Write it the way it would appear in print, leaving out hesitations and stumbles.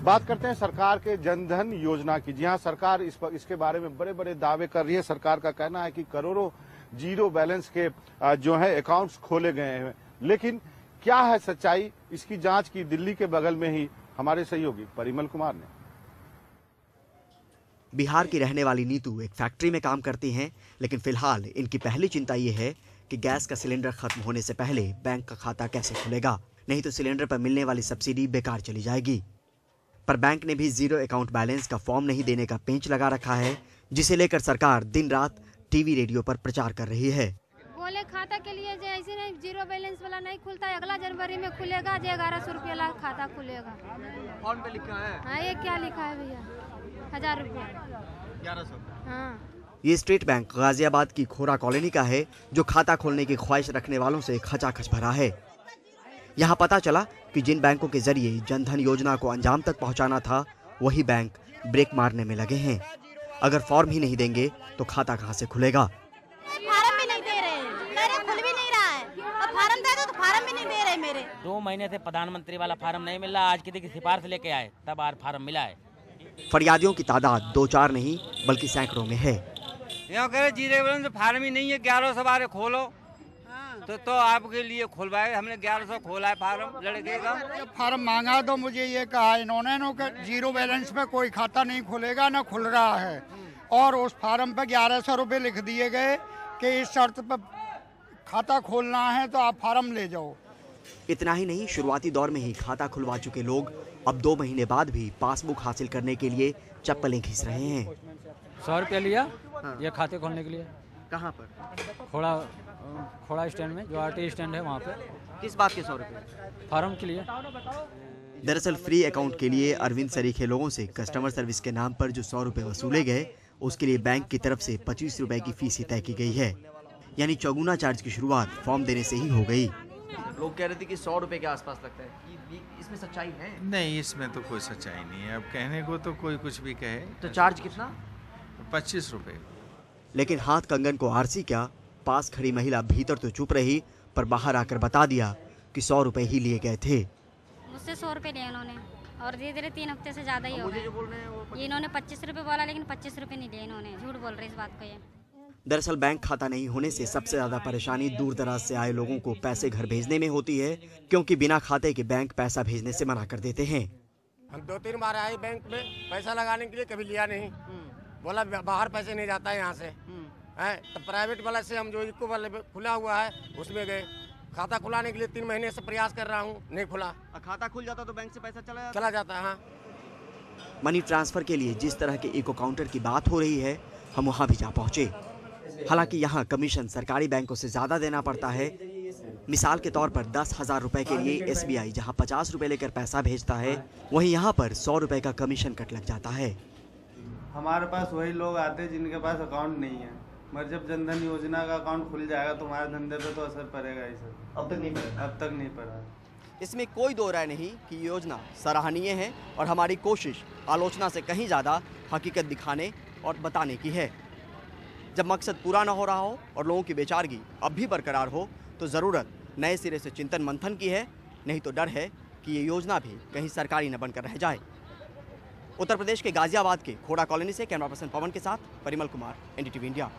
बात करते हैं सरकार के जनधन योजना की। जी हाँ, सरकार इसके बारे में बड़े बड़े दावे कर रही है। सरकार का कहना है कि करोड़ों जीरो बैलेंस के जो है अकाउंट्स खोले गए हैं, लेकिन क्या है सच्चाई, इसकी जांच की दिल्ली के बगल में ही हमारे सहयोगी परिमल कुमार ने। बिहार की रहने वाली नीतू एक फैक्ट्री में काम करती हैं, लेकिन फिलहाल इनकी पहली चिंता ये है कि गैस का सिलेंडर खत्म होने से पहले बैंक का खाता कैसे खुलेगा, नहीं तो सिलेंडर पर मिलने वाली सब्सिडी बेकार चली जाएगी। पर बैंक ने भी जीरो अकाउंट बैलेंस का फॉर्म नहीं देने का पेंच लगा रखा है, जिसे लेकर सरकार दिन रात टीवी रेडियो पर प्रचार कर रही है। बोले खाता के लिए जो ऐसे नहीं, जीरो बैलेंस वाला नहीं खुलता है, अगला जनवरी में खुलेगा, जो 1100 रुपया वाला खाता खुलेगा। फॉर्म पे लिखा है? हाँ, ये क्या लिखा है भैया? 1000 रुपया। 1100। हाँ। ये स्टेट बैंक गाजियाबाद की खोरा कॉलोनी का है, जो खाता खोलने की ख्वाहिश रखने वालों से खचाखच भरा है। यहाँ पता चला कि जिन बैंकों के जरिए जनधन योजना को अंजाम तक पहुँचाना था, वही बैंक ब्रेक मारने में लगे हैं। अगर फॉर्म ही नहीं देंगे तो खाता कहाँ से खुलेगा? फार्म भी नहीं दे रहे हैं, मेरे खुल भी नहीं रहा है, और फार्म दे दो तो फार्म भी नहीं दे रहे मेरे। 2 महीने से प्रधानमंत्री वाला फार्म नहीं मिल रहा, आज की सिफारिश लेके आए तब आज फार्म मिला है। फरियादियों की तादाद 2-4 नहीं बल्कि सैकड़ों में है। यहाँ कह रहे जीरो बैलेंस फार्म ही नहीं है, 1100 बारे खोलो तो आपके लिए खुलवाए। हमने 1100 खोला है फार्म लड़के का। फार्म मांगा तो मुझे ये कहा इन्होंने जीरो बैलेंस पे कोई खाता नहीं खुलेगा, ना खुल रहा है, और उस फार्म पे 1100 रुपये लिख दिए गए कि इस शर्त पर खाता खोलना है तो आप फार्म ले जाओ। इतना ही नहीं, शुरुआती दौर में ही खाता खुलवा चुके लोग अब 2 महीने बाद भी पासबुक हासिल करने के लिए चप्पलें घिस रहे हैं। 100 रुपया लिया ये खाते खोलने के लिए। कहाँ पर? खोड़ा स्टैंड में, जो आरटी स्टैंड है वहाँ पे। किस बात के 100 रुपये? फार्म के लिए। दरअसल फ्री अकाउंट के लिए अरविंद सरीखे लोगों से कस्टमर सर्विस के नाम पर जो 100 रुपये वसूले गए, उसके लिए बैंक की तरफ से 25 रुपए की फीस ही तय की गई है। यानी चौगुना चार्ज की शुरुआत फॉर्म देने से ही हो गई। लोग कह रहे थे कि 100 रुपए के आसपास लगता है, इसमें सच्चाई है? नहीं, इसमें तो कोई सच्चाई नहीं है। अब कहने को तो कोई कुछ भी कहे। तो चार्ज कितना? 25 रुपए। लेकिन हाथ कंगन को आरसी क्या, पास खड़ी महिला भीतर तो चुप रही, पर बाहर आकर बता दिया कि 100 रुपए ही लिए गए थे। मुझसे 100 रुपये लिए उन्होंने, और धीरे धीरे 3 हफ्ते से ज्यादा ही हो गए। ये इन्होंने 25 रुपये बोला, लेकिन 25 रुपये नहीं लिए इन्होंने, झूठ बोल रहे इस बात को। ये दरअसल बैंक खाता नहीं होने से सबसे ज्यादा परेशानी दूर दराज से आए लोगों को पैसे घर भेजने में होती है, क्योंकि बिना खाते के बैंक पैसा भेजने से मना कर देते हैं। हम 2-3 बार आए बैंक में पैसा लगाने के लिए, कभी लिया नहीं। बोला बाहर पैसे नहीं जाता है यहाँ से है, तो प्राइवेट वाला से हम जो इको वाले खुला हुआ है उसमें गए। खाता खुलाने के लिए 3 महीने से प्रयास कर रहा हूँ, नहीं खुला। खाता खुल जाता तो बैंक से पैसा चला जाता है। हाँ। मनी ट्रांसफर के लिए जिस तरह के इको काउंटर की बात हो रही है, हम वहाँ भी जा पहुँचे। हालांकि यहाँ कमीशन सरकारी बैंकों से ज्यादा देना पड़ता है। मिसाल के तौर पर 10,000 रुपए के लिए SBI जहाँ 50 रुपए लेकर पैसा भेजता है, वहीं यहाँ पर 100 रुपए का कमीशन कट लग जाता है। हमारे पास वही लोग आते हैं जिनके पास अकाउंट नहीं है, मगर जब जनधन योजना का अकाउंट खुल जाएगा तो हमारे धंधे पे तो असर पड़ेगा ही सर। अब तक नहीं पड़ा। इसमें कोई दो राय नहीं कि योजना सराहनीय है, और हमारी कोशिश आलोचना से कहीं ज़्यादा हकीकत दिखाने और बताने की है। जब मकसद पूरा ना हो रहा हो और लोगों की बेचारगी अब भी बरकरार हो, तो ज़रूरत नए सिरे से चिंतन मंथन की है, नहीं तो डर है कि ये योजना भी कहीं सरकारी न बनकर रह जाए। उत्तर प्रदेश के गाजियाबाद के खोड़ा कॉलोनी से कैमरा पर्सन पवन के साथ परिमल कुमार, NDTV इंडिया।